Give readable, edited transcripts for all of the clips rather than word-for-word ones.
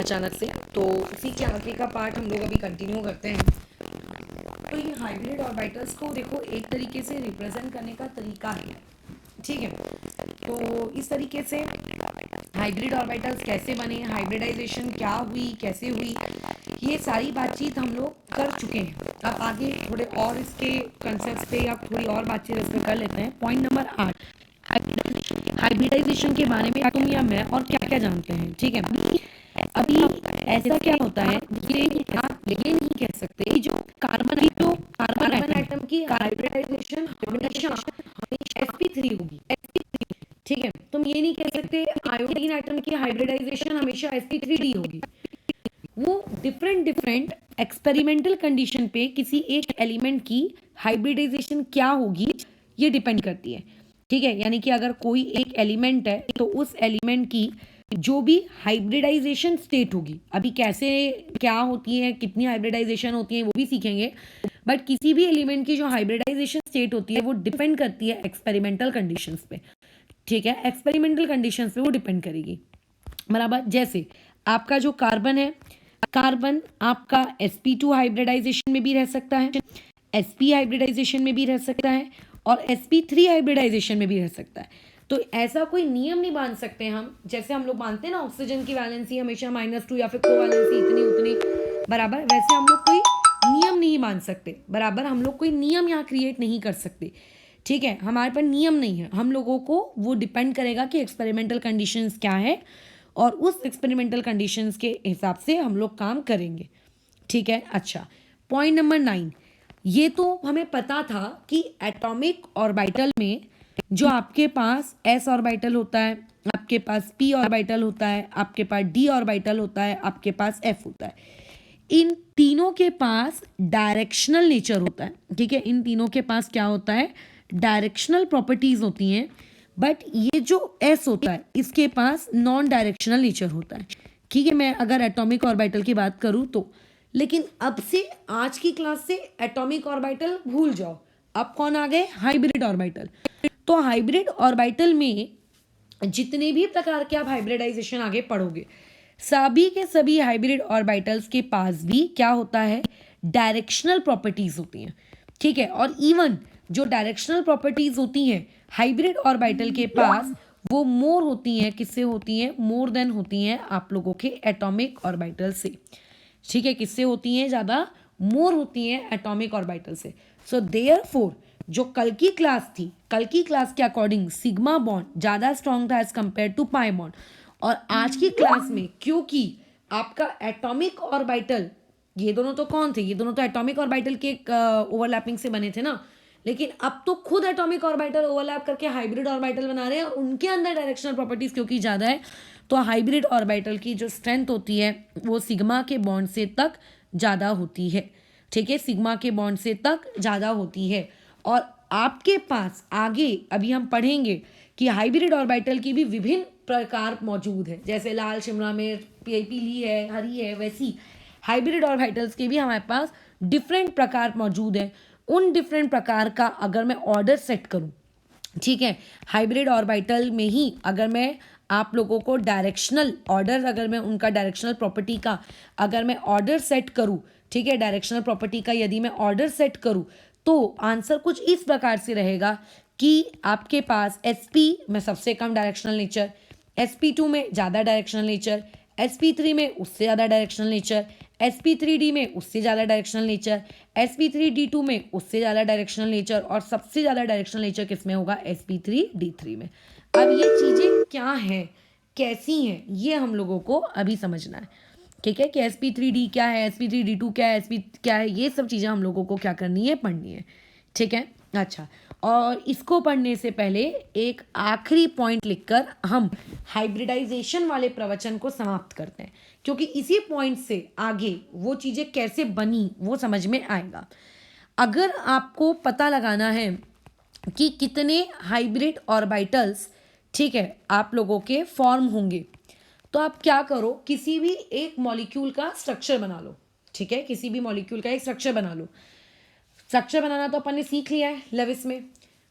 अचानक से, तो इसी के आगे का पार्ट हम लोग अभी कंटिन्यू करते हैं। तो इन हाइब्रिड ऑर्बिटल्स को देखो एक तरीके से रिप्रेजेंट करने का तरीका है, ठीक है। तो इस तरीके से हाइब्रिड ऑर्बिटल्स कैसे बने, हाइब्रिडाइजेशन क्या हुई, कैसे हुई, ये सारी बातचीत हम लोग कर चुके हैं। अब आगे थोड़े और इसके कंसेप्ट पे या थोड़ी और बातचीत इस पर कर लेते हैं। पॉइंट नंबर 8, हाइब्रिडाइजेशन के बारे में तुम या मैं और क्या क्या जानते हैं, ठीक है। अभी ऐसा क्या होता है, ये आप ये नहीं कह सकते कि जो कार्बन एटम की हाइब्रिडाइजेशन हमेशा sp3 होगी, ठीक है। तुम ये नहीं कह सकते आयोडीन एटम की हाइब्रिडाइजेशन हमेशा sp3d होगी। वो डिफरेंट एक्सपेरिमेंटल कंडीशन पे किसी एक एलिमेंट की हाइब्रिडाइजेशन क्या होगी ये डिपेंड करती है, ठीक है। यानी कि अगर कोई एक एलिमेंट है तो उस एलिमेंट की जो भी हाइब्रिडाइजेशन स्टेट होगी, अभी कैसे क्या होती है, कितनी हाइब्रिडाइजेशन होती है वो भी सीखेंगे, बट किसी भी एलिमेंट की जो हाइब्रिडाइजेशन स्टेट होती है वो डिपेंड करती है एक्सपेरिमेंटल कंडीशंस पे, ठीक है। एक्सपेरिमेंटल कंडीशंस पे वो डिपेंड करेगी, बराबर। जैसे आपका जो कार्बन है, कार्बन आपका sp2 हाइब्रिडाइजेशन में भी रह सकता है, sp हाइब्रिडाइजेशन में भी रह सकता है और sp3 हाइब्रिडाइजेशन में भी रह सकता है। तो ऐसा कोई नियम नहीं बांध सकते हम, जैसे हम लोग मानते हैं ना ऑक्सीजन की वैलेंसी हमेशा -2 या फिर कोवैलेंसी इतनी उतनी, बराबर। वैसे हम लोग कोई नियम नहीं मान सकते, बराबर। हम लोग कोई नियम यहाँ क्रिएट नहीं कर सकते, ठीक है। हमारे पर नियम नहीं है, हम लोगों को वो डिपेंड करेगा कि एक्सपेरिमेंटल कंडीशंस क्या है और उस एक्सपेरिमेंटल कंडीशंस के हिसाब से हम लोग काम करेंगे, ठीक है। अच्छा, पॉइंट नंबर 9, ये तो हमें पता था कि एटॉमिक ऑर्बिटल में जो आपके पास s ऑर्बिटल होता है, आपके पास p ऑर्बिटल होता है, आपके पास d ऑर्बिटल होता है, आपके पास f होता है, इन तीनों के पास डायरेक्शनल नेचर होता है, ठीक है। इन तीनों के पास क्या होता है, डायरेक्शनल प्रॉपर्टीज होती हैं। बट ये जो s होता है इसके पास नॉन डायरेक्शनल नेचर होता है, ठीक है। मैं अगर एटॉमिक ऑर्बिटल की बात करूं तो, लेकिन अब से आज की क्लास से एटॉमिक ऑर्बिटल भूल जाओ, अब कौन आ गए, हाइब्रिड ऑर्बिटल। तो हाइब्रिड ऑर्बिटल में जितने भी प्रकार के आप हाइब्रिडाइजेशन आगे पढ़ोगे, सभी के सभी हाइब्रिड ऑर्बिटल्स के पास भी क्या होता है, डायरेक्शनल प्रॉपर्टीज होती हैं, ठीक है। और इवन जो डायरेक्शनल प्रॉपर्टीज होती हैं हाइब्रिड ऑर्बिटल के पास, वो मोर होती हैं, किससे होती हैं, मोर देन होती हैं आप लोगों के एटॉमिक ऑर्बिटल से, ठीक है। किससे होती हैं, ज़्यादा मोर होती हैं एटॉमिक ऑर्बिटल से। सो देयरफॉर जो कल की क्लास थी, कल की क्लास के अकॉर्डिंग सिग्मा बॉन्ड ज़्यादा स्ट्रॉन्ग था as compare to pi bond, और आज की क्लास में क्योंकि आपका एटॉमिक ऑर्बिटल, ये दोनों तो कौन थे, ये दोनों तो एटॉमिक ऑर्बिटल के ओवरलैपिंग से बने थे ना, लेकिन अब तो खुद एटॉमिक ऑर्बिटल ओवरलैप करके हाइब्रिड ऑर्बिटल बना रहे हैं और उनके अंदर डायरेक्शनल प्रॉपर्टीज क्योंकि ज़्यादा है, तो हाइब्रिड ऑर्बिटल की जो स्ट्रेंथ होती है वो सिग्मा के बॉन्ड से तक ज़्यादा होती है, ठीक है। सिग्मा के बॉन्ड से तक ज़्यादा होती है। और आपके पास आगे अभी हम पढ़ेंगे कि हाइब्रिड ऑर्बिटल की भी विभिन्न प्रकार मौजूद है, जैसे लाल शिमला मिर्च, पीली है, हरी है, वैसी हाइब्रिड ऑर्बिटल्स के भी हमारे पास डिफरेंट प्रकार मौजूद है। उन डिफरेंट प्रकार का अगर मैं ऑर्डर सेट करूं, ठीक है, हाइब्रिड ऑर्बिटल में ही अगर मैं आप लोगों को डायरेक्शनल ऑर्डर, अगर मैं उनका डायरेक्शनल प्रॉपर्टी का अगर मैं ऑर्डर सेट करूं, ठीक है, डायरेक्शनल प्रॉपर्टी का यदि मैं ऑर्डर सेट करूं तो आंसर कुछ इस प्रकार से रहेगा कि आपके पास sp में सबसे कम डायरेक्शनल नेचर, sp2 में ज़्यादा डायरेक्शनल नेचर, sp3 में उससे ज़्यादा डायरेक्शनल नेचर, sp3d में उससे ज़्यादा डायरेक्शनल नेचर, sp3d2 में उससे ज़्यादा डायरेक्शनल नेचर, और सबसे ज़्यादा डायरेक्शनल नेचर किस में होगा, sp3d3 में। अब ये चीज़ें क्या हैं, कैसी हैं, ये हम लोगों को अभी समझना है, ठीक है। कि sp3d क्या है, sp3d2 क्या है, sp क्या है, ये सब चीज़ें हम लोगों को क्या करनी है, पढ़नी है, ठीक है। अच्छा, और इसको पढ़ने से पहले एक आखिरी पॉइंट लिखकर हम हाइब्रिडाइजेशन वाले प्रवचन को समाप्त करते हैं, क्योंकि इसी पॉइंट से आगे वो चीज़ें कैसे बनी वो समझ में आएगा। अगर आपको पता लगाना है कि कितने हाइब्रिड ऑर्बिटल्स, ठीक है, आप लोगों के फॉर्म होंगे, तो आप क्या करो, किसी भी एक मॉलिक्यूल का स्ट्रक्चर बना लो, ठीक है। किसी भी मॉलिक्यूल का एक स्ट्रक्चर बना लो। स्ट्रक्चर बनाना तो अपन ने सीख लिया है लेविस में,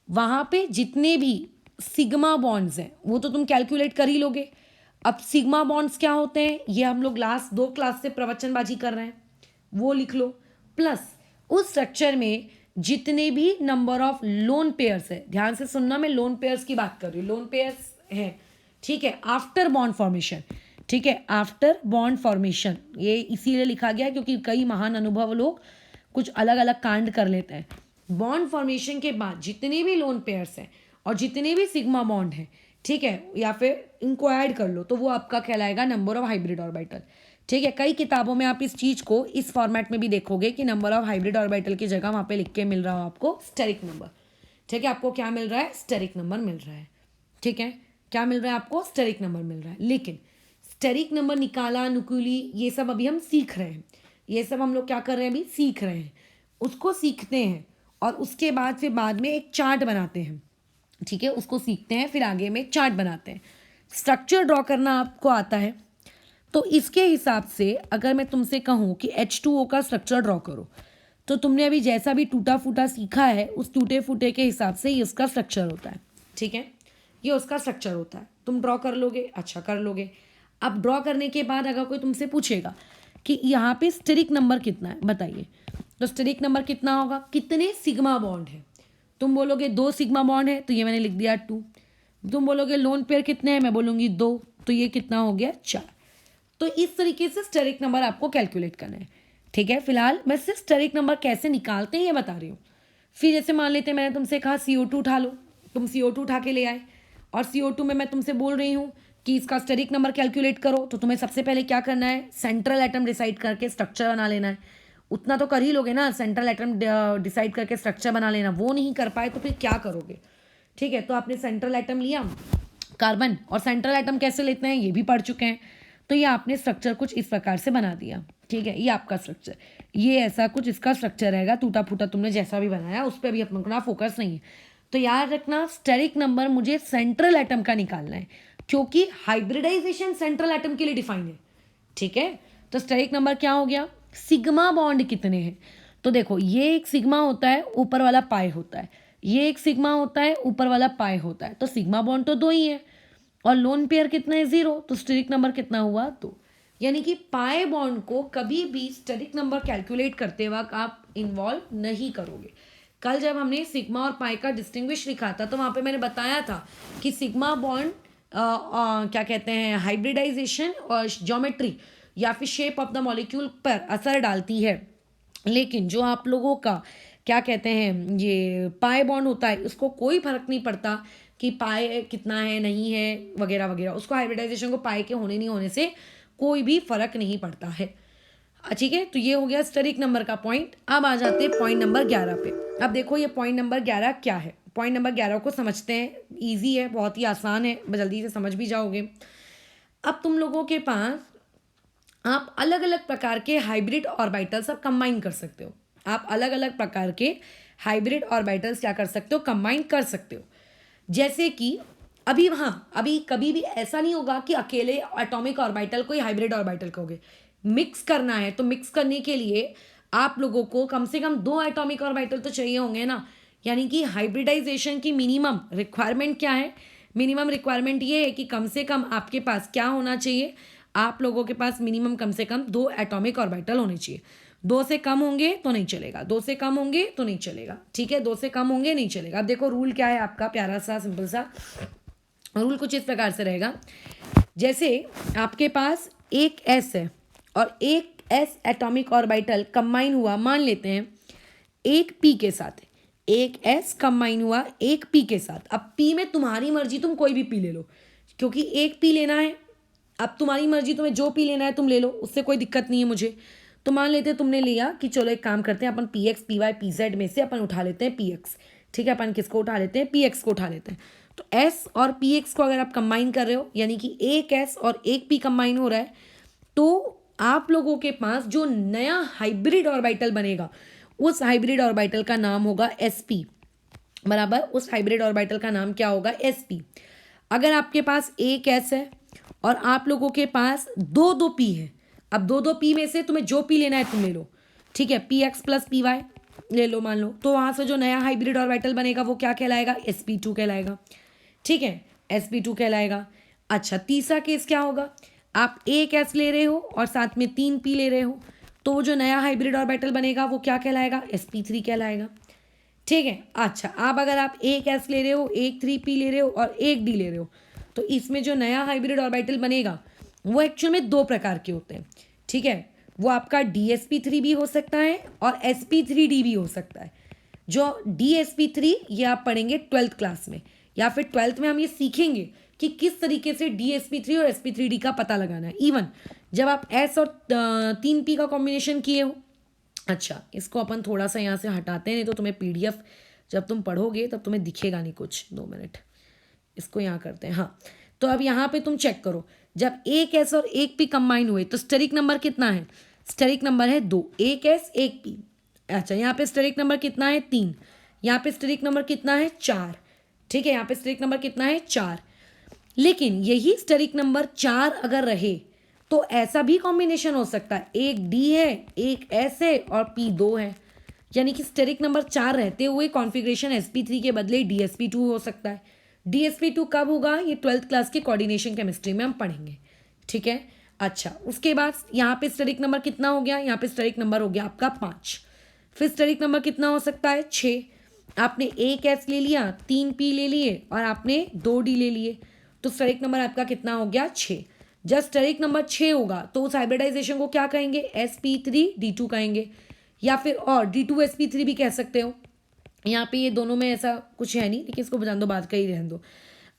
वहाँ पे जितने भी सिग्मा बॉन्ड्स हैं वो तो तुम कैलकुलेट कर ही लोगे। अब सिग्मा बॉन्ड्स क्या होते हैं, ये हम लोग लास्ट 2 क्लास से प्रवचनबाजी कर रहे हैं, वो लिख लो। प्लस उस स्ट्रक्चर में जितने भी नंबर ऑफ लोन पेयर्स है, ध्यान से सुनना, मैं लोन पेयर्स की बात कर रही हूँ, लोन पेयर्स है, ठीक है, आफ्टर बॉन्ड फॉर्मेशन, ठीक है, आफ्टर बॉन्ड फॉर्मेशन, ये इसीलिए लिखा गया क्योंकि कई महान अनुभव लोग कुछ अलग अलग कांड कर लेते हैं। बॉन्ड फॉर्मेशन के बाद जितने भी लोन पेयर्स हैं और जितने भी सिग्मा बॉन्ड हैं, ठीक है, या फिर इनको ऐड कर लो तो वो आपका कहलाएगा नंबर ऑफ हाइब्रिड ऑर्बिटल, ठीक है। कई किताबों में आप इस चीज़ को इस फॉर्मेट में भी देखोगे कि नंबर ऑफ हाइब्रिड ऑर्बिटल की जगह वहाँ पे लिख के मिल रहा हो आपको स्टेरिक नंबर, ठीक है, आपको क्या मिल रहा है, स्टेरिक नंबर मिल रहा है, ठीक है, क्या मिल रहा है आपको, स्टेरिक नंबर मिल रहा है। लेकिन स्टेरिक नंबर निकाला, नुकुली, ये सब अभी हम सीख रहे हैं, ये सब हम लोग क्या कर रहे हैं, अभी सीख रहे हैं, उसको सीखते हैं और उसके बाद फिर बाद में एक चार्ट बनाते हैं, ठीक है, उसको सीखते हैं फिर आगे में चार्ट बनाते हैं। स्ट्रक्चर ड्रॉ करना आपको आता है तो इसके हिसाब से अगर मैं तुमसे कहूँ कि H2O का स्ट्रक्चर ड्रॉ करो तो तुमने अभी जैसा भी टूटा फूटा सीखा है उस टूटे फूटे के हिसाब से ये उसका स्ट्रक्चर होता है, ठीक है, ये उसका स्ट्रक्चर होता है। तुम ड्रॉ कर लोगे, अच्छा कर लोगे। अब ड्रॉ करने के बाद अगर कोई तुमसे पूछेगा कि यहाँ पे स्टेरिक नंबर कितना है बताइए, तो स्टेरिक नंबर कितना होगा, कितने सिग्मा बॉन्ड है, तुम बोलोगे 2 सिग्मा बॉन्ड है तो ये मैंने लिख दिया 2। तुम बोलोगे लोन पेयर कितने हैं, मैं बोलूँगी 2, तो ये कितना हो गया 4। तो इस तरीके से स्टेरिक नंबर आपको कैलकुलेट करना है, ठीक है। फिलहाल मैं सिर्फ स्टेरिक नंबर कैसे निकालते हैं ये बता रही हूँ। फिर जैसे मान लेते हैं मैंने तुमसे कहा CO2 उठा लो, तुम CO2 उठा के ले आए और CO2 में मैं तुमसे बोल रही हूँ कि इसका स्टेरिक नंबर कैलकुलेट करो, तो तुम्हें सबसे पहले क्या करना है, सेंट्रल एटम डिसाइड करके स्ट्रक्चर बना लेना है। उतना तो कर ही लोगे ना, सेंट्रल एटम डिसाइड करके स्ट्रक्चर बना लेना, वो नहीं कर पाए तो फिर क्या करोगे, ठीक है। तो आपने सेंट्रल एटम लिया कार्बन, और सेंट्रल एटम कैसे लेते हैं ये भी पढ़ चुके हैं, तो ये आपने स्ट्रक्चर कुछ इस प्रकार से बना दिया, ठीक है, ये आपका स्ट्रक्चर, ये ऐसा कुछ इसका स्ट्रक्चर रहेगा, टूटा फूटा तुमने जैसा भी बनाया उस पर भी अपना फोकस नहीं है। तो याद रखना स्टेरिक नंबर मुझे सेंट्रल एटम का निकालना है क्योंकि हाइब्रिडाइजेशन सेंट्रल एटम के लिए डिफाइन है, ठीक है। तो स्टेरिक नंबर क्या हो गया, सिग्मा बॉन्ड कितने हैं, तो देखो ये एक सिग्मा होता है, ऊपर वाला पाई होता है, ये एक सिग्मा होता है, ऊपर वाला पाई होता है, तो सिग्मा बॉन्ड तो 2 ही है और लोन पेयर कितना है 0, तो स्टेरिक नंबर कितना हुआ 2। यानी कि पाई बॉन्ड को कभी भी स्टेरिक नंबर कैलकुलेट करते वक्त आप इन्वॉल्व नहीं करोगे। कल जब हमने सिग्मा और पाई का डिस्टिंग्विश लिखा था तो वहाँ पे मैंने बताया था कि सिग्मा बॉन्ड क्या कहते हैं, हाइब्रिडाइजेशन और ज्योमेट्री या फिर शेप ऑफ द मॉलिक्यूल पर असर डालती है, लेकिन जो आप लोगों का क्या कहते हैं ये पाई बॉन्ड होता है उसको कोई फर्क नहीं पड़ता कि पाई कितना है नहीं है वगैरह वगैरह, उसको हाइब्रिडाइजेशन को पाई के होने नहीं होने से कोई भी फर्क नहीं पड़ता है, ठीक है। तो ये हो गया स्टेरिक नंबर का पॉइंट। अब आ जाते हैं पॉइंट नंबर 11 पे। अब देखो ये पॉइंट नंबर 11 क्या है, पॉइंट नंबर 11 को समझते हैं, ईजी है, बहुत ही आसान है, जल्दी से समझ भी जाओगे। अब तुम लोगों के पास आप अलग अलग प्रकार के हाइब्रिड ऑर्बिटल्स आप कंबाइन कर सकते हो, आप अलग अलग प्रकार के हाइब्रिड ऑर्बिटल्स क्या कर सकते हो, कंबाइन कर सकते हो। जैसे कि अभी अभी कभी भी ऐसा नहीं होगा कि अकेले एटॉमिक ऑर्बिटल को ही हाइब्रिड ऑर्बिटल कहोगे, मिक्स करना है तो मिक्स करने के लिए आप लोगों को कम से कम 2 एटॉमिक ऑर्बिटल तो चाहिए होंगे ना। यानी कि हाइब्रिडाइजेशन की मिनिमम रिक्वायरमेंट क्या है, मिनिमम रिक्वायरमेंट ये है कि कम से कम आपके पास क्या होना चाहिए, आप लोगों के पास मिनिमम कम से कम 2 एटॉमिक ऑर्बिटल होने चाहिए। 2 से कम होंगे तो नहीं चलेगा, 2 से कम होंगे तो नहीं चलेगा, ठीक है, 2 से कम होंगे नहीं चलेगा। अब देखो रूल क्या है आपका, प्यारा सा सिंपल सा रूल कुछ इस प्रकार से रहेगा, जैसे आपके पास एक S है और एक S एटॉमिक ऑर्बिटल कंबाइन हुआ, मान लेते हैं एक P के साथ, एक S कंबाइन हुआ एक P के साथ। अब P में तुम्हारी मर्जी, तुम कोई भी P ले लो क्योंकि एक P लेना है, अब तुम्हारी मर्जी, तुम्हें जो P लेना है तुम ले लो, उससे कोई दिक्कत नहीं है मुझे। तो मान लेते हैं तुमने लिया कि चलो एक काम करते हैं अपन PX PY PZ में से अपन उठा लेते हैं PX, ठीक है, अपन किसको उठा लेते हैं, PX को उठा लेते हैं। तो S और PX को अगर आप कंबाइन कर रहे हो यानी कि एक S और एक P कंबाइन हो रहा है, तो आप लोगों के पास जो नया हाइब्रिड ऑर्बिटल बनेगा उस हाइब्रिड ऑर्बिटल का नाम होगा sp, बराबर, उस हाइब्रिड ऑर्बिटल का नाम क्या होगा sp। अगर आपके पास एक s है और आप लोगों के पास 2 p है, अब 2 p में से तुम्हें जो p लेना है तुम ले लो, ठीक है, px प्लस py ले लो मान लो, तो वहां से जो नया हाइब्रिड ऑर्बिटल बनेगा वो क्या कहलाएगा, sp2 कहलाएगा, ठीक है, sp2 कहलाएगा। अच्छा, तीसरा केस क्या होगा, आप एक एस ले रहे हो और साथ में 3 पी ले रहे हो, तो वो जो नया हाइब्रिड ऑर्बिटल बनेगा वो क्या कहलाएगा, sp3 कहलाएगा। ठीक है। अच्छा, अब अगर आप एक एस ले रहे हो, एक 3p ले रहे हो और एक डी ले रहे हो, तो इसमें जो नया हाइब्रिड ऑर्बिटल बनेगा वो एक्चुअल में दो प्रकार के होते हैं। ठीक है, वो आपका dsp3 भी हो सकता है और sp3d भी हो सकता है। जो dsp3 ये आप पढ़ेंगे 12th क्लास में, या फिर 12th में हम ये सीखेंगे कि किस तरीके से dsp3 और sp3d का पता लगाना है, इवन जब आप s और 3p का कॉम्बिनेशन किए हो। अच्छा, इसको अपन थोड़ा सा यहाँ से हटाते हैं, नहीं तो तुम्हें पीडीएफ जब तुम पढ़ोगे तब तुम्हें दिखेगा नहीं कुछ। 2 मिनट, इसको यहाँ करते हैं। हाँ, तो अब यहाँ पे तुम चेक करो, जब एक एस और एक पी कंबाइन हुए तो स्टेरिक नंबर कितना है, स्टेरिक नंबर है 2, एक एस एक पी। अच्छा, यहाँ पे स्टेरिक नंबर कितना है 3, यहाँ पे स्टेरिक नंबर कितना है 4। ठीक है, यहाँ पे स्टेरिक नंबर कितना है 4। लेकिन यही स्टेरिक नंबर 4 अगर रहे तो ऐसा भी कॉम्बिनेशन हो सकता है, एक डी है एक एस है और पी 2 है, यानी कि स्टेरिक नंबर 4 रहते हुए कॉन्फ़िगरेशन sp3 के बदले dsp2 हो सकता है। dsp2 कब होगा, ये 12th क्लास के कोऑर्डिनेशन केमिस्ट्री में हम पढ़ेंगे। ठीक है। अच्छा, उसके बाद यहाँ पे स्टेरिक नंबर कितना हो गया, यहाँ पे स्टेरिक नंबर हो गया आपका 5। फिर स्टेरिक नंबर कितना हो सकता है 6। आपने एक एस ले लिया, 3 पी ले लिए और आपने 2 डी ले लिए, तो स्टेरिक नंबर आपका कितना हो गया 6। जब स्टेरिक नंबर 6 होगा तो उस हाइब्रिडाइजेशन को क्या कहेंगे, sp3d2 कहेंगे, या फिर और d2sp3 भी कह सकते हो। यहाँ पे ये दोनों में ऐसा कुछ है नहीं, लेकिन इसको बजान दो, बात का ही रहने दो।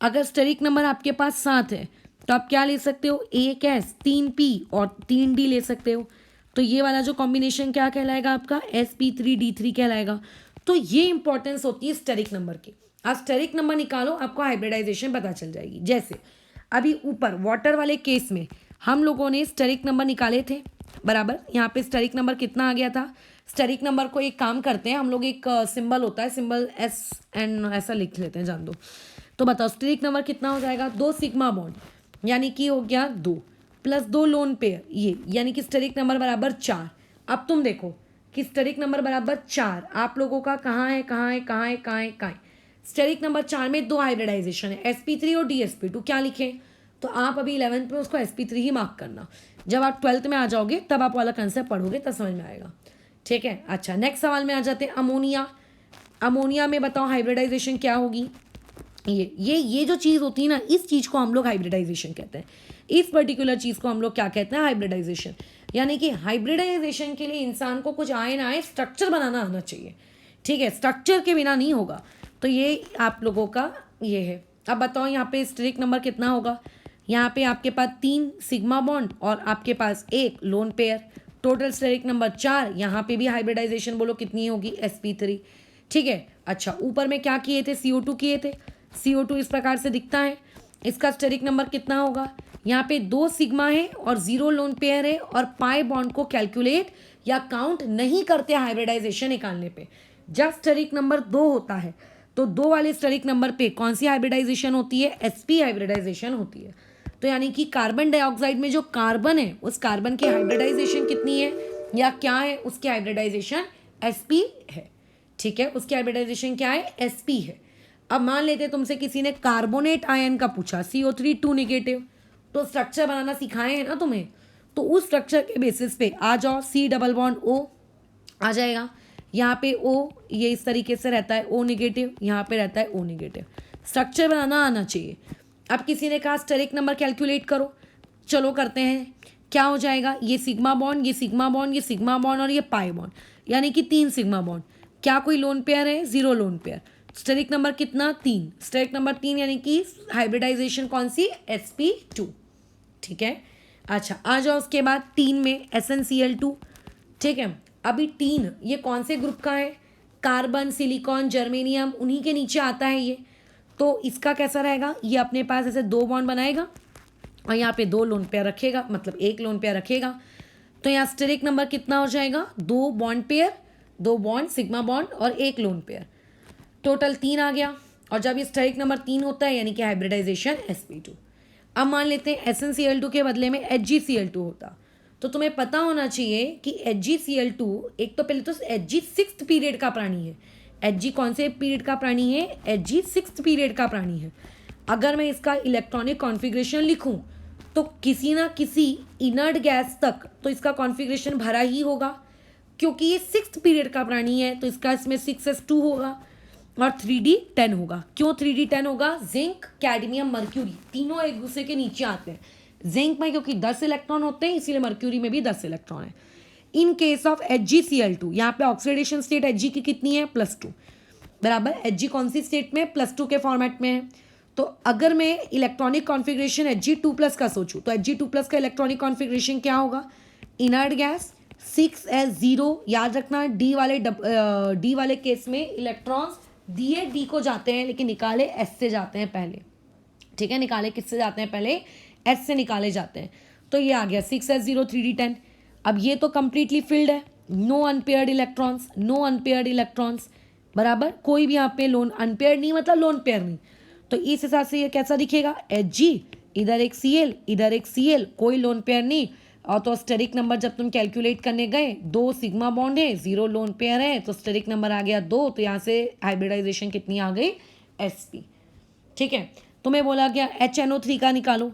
अगर स्टेरिक नंबर आपके पास 7 है तो आप क्या ले सकते हो, एक एस 3p और 3d ले सकते हो। तो ये वाला जो कॉम्बिनेशन क्या कहलाएगा आपका, sp3d3 कहलाएगा। तो ये इंपॉर्टेंस होती है स्टेरिक नंबर की। आप स्टेरिक नंबर निकालो, आपको हाइब्रिडाइजेशन पता चल जाएगी। जैसे अभी ऊपर वाटर वाले केस में हम लोगों ने स्टेरिक नंबर निकाले थे, बराबर। यहाँ पे स्टेरिक नंबर कितना आ गया था, स्टेरिक नंबर को एक काम करते हैं हम लोग, एक सिंबल होता है, सिंबल SN ऐसा लिख लेते हैं, जान दो। तो बताओ स्टेरिक नंबर कितना हो जाएगा, 2 सिग्मा बॉन्ड, यानी कि हो गया 2 प्लस 2 लोन पेयर, ये यानी कि स्टेरिक नंबर बराबर 4। अब तुम देखो कि स्टेरिक नंबर बराबर 4 आप लोगों का कहाँ है, कहाँ है, कहाँ है, कहाँ है, कहाँ है। स्टेरिक नंबर 4 में 2 हाइब्रिडाइजेशन है, sp3 और dsp2। क्या लिखें, तो आप अभी 11th में उसको sp3 ही मार्क करना, जब आप 12th में आ जाओगे तब आप वाला कंसेप्ट पढ़ोगे तब समझ में आएगा। ठीक है। अच्छा, नेक्स्ट सवाल में आ जाते हैं, अमोनिया। अमोनिया में बताओ हाइब्रिडाइजेशन क्या होगी, ये जो चीज़ होती है ना, इस चीज़ को हम लोग हाइब्रिडाइजेशन कहते हैं। इस पर्टिकुलर चीज़ को हम लोग क्या कहते हैं, हाइब्रिडाइजेशन। यानी कि हाइब्रिडाइजेशन के लिए इंसान को कुछ आए ना आए स्ट्रक्चर बनाना आना चाहिए। ठीक है, स्ट्रक्चर के बिना नहीं होगा। तो ये आप लोगों का ये है। अब बताओ यहाँ पे स्टेरिक नंबर कितना होगा, यहाँ पे आपके पास 3 सिग्मा बॉन्ड और आपके पास 1 lone pair, total steric number 4। यहाँ पे भी हाइब्रिडाइजेशन बोलो कितनी होगी, sp3। ठीक है। अच्छा, ऊपर में क्या किए थे, CO2 किए थे। CO2 इस प्रकार से दिखता है, इसका स्टेरिक नंबर कितना होगा, यहाँ पे 2 सिग्मा है और 0 लोन पेयर है, और पाई बॉन्ड को कैलकुलेट या काउंट नहीं करते हाइब्रिडाइजेशन निकालने पे। जब स्टेरिक नंबर 2 होता है तो 2 वाले स्टेरिक नंबर पे कौन सी हाइब्रिडाइजेशन होती है, sp हाइब्रिडाइजेशन होती है। तो यानी कि कार्बन डाइऑक्साइड में जो कार्बन है उस कार्बन की हाइब्रिडाइजेशन कितनी है या क्या है, उसकी हाइब्रिडाइजेशन sp है। ठीक है, उसकी हाइब्रिडाइजेशन क्या है, sp है। अब मान लेते तुमसे किसी ने कार्बोनेट आयन का पूछा, CO3 2 निगेटिव, तो स्ट्रक्चर बनाना सिखाए हैं ना तुम्हें, तो उस स्ट्रक्चर के बेसिस पे आ जाओ, C डबल बॉन्ड O आ जाएगा, यहाँ पे O ये इस तरीके से रहता है, O निगेटिव, यहाँ पे रहता है O निगेटिव। स्ट्रक्चर बनाना आना चाहिए। अब किसी ने कहा स्टेरिक नंबर कैलकुलेट करो, चलो करते हैं। क्या हो जाएगा, ये सिग्मा बॉन्ड, ये सिग्मा बॉन्ड, ये सिग्मा बॉन्ड और ये पाई बॉन्ड, यानी कि 3 सिग्मा बॉन्ड। क्या कोई लोन पेयर है, 0 लोन पेयर। स्टेरिक नंबर कितना, 3। स्टेरिक नंबर 3 यानी कि हाइब्रिडाइजेशन कौन सी, sp2। ठीक है। अच्छा, आ जाओ उसके बाद 3 में SnCl2। ठीक है, अभी 3 ये कौन से ग्रुप का है, कार्बन, सिलिकॉन, जर्मेनियम, उन्हीं के नीचे आता है ये। तो इसका कैसा रहेगा, ये अपने पास ऐसे 2 बॉन्ड बनाएगा और यहाँ पे 2 लोन पेयर रखेगा, मतलब 1 लोन पेयर रखेगा। तो यहाँ स्टेरिक नंबर कितना हो जाएगा, 2 bond pair, 2 bond sigma bond और 1 लोन पेयर, टोटल 3 आ गया। और जब ये स्टेरिक नंबर 3 होता है यानी कि हाइब्रिडाइजेशन sp2। अब मान लेते हैं SnCl2 के बदले में HgCl2 होता, तो तुम्हें पता होना चाहिए कि HgCl2 एक तो पहले तो Hg 6th पीरियड का प्राणी है। Hg कौन से पीरियड का प्राणी है, Hg 6th पीरियड का प्राणी है। अगर मैं इसका इलेक्ट्रॉनिक कॉन्फ़िगरेशन लिखूं तो किसी ना किसी इनर्ट गैस तक तो इसका कॉन्फ़िगरेशन भरा ही होगा, क्योंकि ये 6th पीरियड का प्राणी है तो इसका इसमें 6s2 होगा और 3d10 होगा। क्यों 3d10 होगा? जिंक, कैडमियम, मर्क्यूरी तीनों एक दूसरे के नीचे आते हैं। जिंक में क्योंकि 10 इलेक्ट्रॉन होते हैं इसीलिए मर्क्यूरी में भी 10 इलेक्ट्रॉन है। इन केस ऑफ HgCl2 यहाँ पे ऑक्सीडेशन स्टेट Hg की कितनी है? +2 बराबर। Hg कौन सी स्टेट में? +2 के फॉर्मेट में है। तो अगर मैं इलेक्ट्रॉनिक कॉन्फ़िगरेशन Hg2+ का सोचूं तो Hg2+ का इलेक्ट्रॉनिक कॉन्फ़िगरेशन क्या होगा? Inert gas 6s0। याद रखना डी वाले केस में इलेक्ट्रॉन्स दिए डी को जाते हैं लेकिन निकाले एस से जाते हैं पहले। ठीक है, निकाले किससे जाते हैं? पहले एस से निकाले जाते हैं। तो ये आ गया 6s0 3d10। अब ये तो कंप्लीटली फिल्ड है, no unpaired electrons, no unpaired electrons बराबर। कोई भी यहाँ पे लोन अनपेयर्ड नहीं मतलब लोन पेयर नहीं। तो इस हिसाब से ये कैसा दिखेगा? Hg, इधर एक Cl, इधर एक Cl, कोई लोन पेयर नहीं। और तो स्टेरिक नंबर जब तुम कैलकुलेट करने गए 2 सिग्मा बॉन्ड है, 0 लोन पेयर है तो स्टेरिक नंबर आ गया 2। तो यहाँ से हाइब्रिडाइजेशन कितनी आ गई? sp। ठीक है, तुम्हें बोला गया HNO3 का निकालो,